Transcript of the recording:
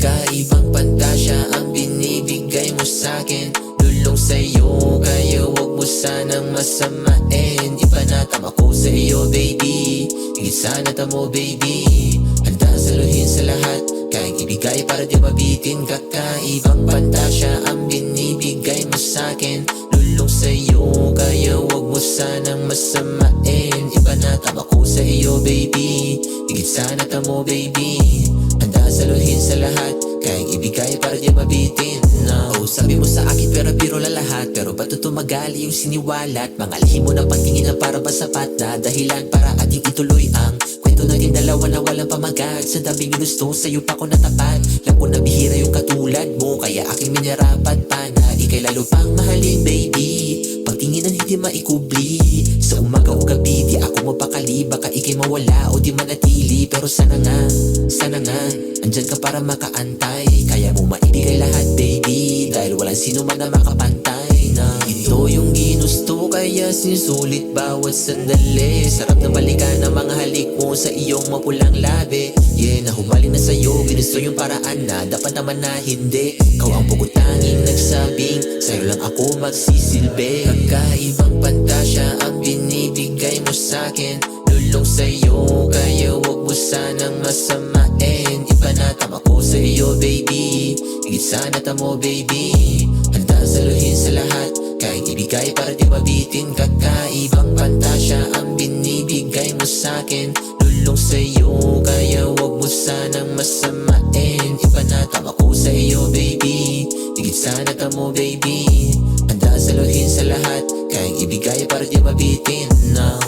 Kakaibang pantasya ang binibigay mo sa'kin. Lulong sa'yo, kaya wag mo sanang masamain. Ipanatama ko sa'yo baby, higit sana tamo baby. Handa saluhin sa lahat, kayang ibigay para di mabitin. Kakaibang pantasya ang binibigay mo sa'kin. Lulong sa'yo, kaya wag mo sanang masamain. Ipanatama ko sa'yo baby, higit sana tamo baby. Handa saluhin sa lahat, kayang ibigay para di mabitin. Oh, sabi mo sa akin pero biro lang lahat. Pero ba't tumagali yung siniwalat? Mga lihim mo ng pagtingin na para ba sapat na dahilan para ating ituloy ang kwento natin dalawa na walang pamagat. Sa daming gusto, sa'yo pa ko natapat. Alam ko na bihira yung katulad mo, kaya aking minarapat pa na ikay lalo pang mahalin baby. Pagtinginan hindi maikubli, sa umaga o gabi di ako mapakali. Baka ikay mawala o di manatili, pero sana nga andyan ka para makaantay. Kaya mo maibigay lahat baby, dahil walang sino man na makapantay na. Ito yung ginusto, kaya sinusulit bawat sandali. Sarap na balikan ang mga halik mo sa iyong mapulang labi. Yeah, nahumaling na sa'yo, ginusto yung paraan na dapat naman na hindi. Ikaw ang pagkutanging nagsabing sa'yo lang ako magsisilbi. Kakaibang pantasya ang binibigay mo sa'kin. Lulong sa'yo, kaya wag mo sanang masamain. Ipanatama ko sa'yo baby, higit sana tamo baby. Handa saluhin sa lahat, kayang ibigay para di mabitin. Kakaibang pantasya ang binibigay mo sa'kin. Lulong sa'yo, kaya wag mo sanang masamain. Ipanatama ko sa'yo baby, higit sana tamo baby. Handa saluhin sa lahat, kayang ibigay para di mabitin now.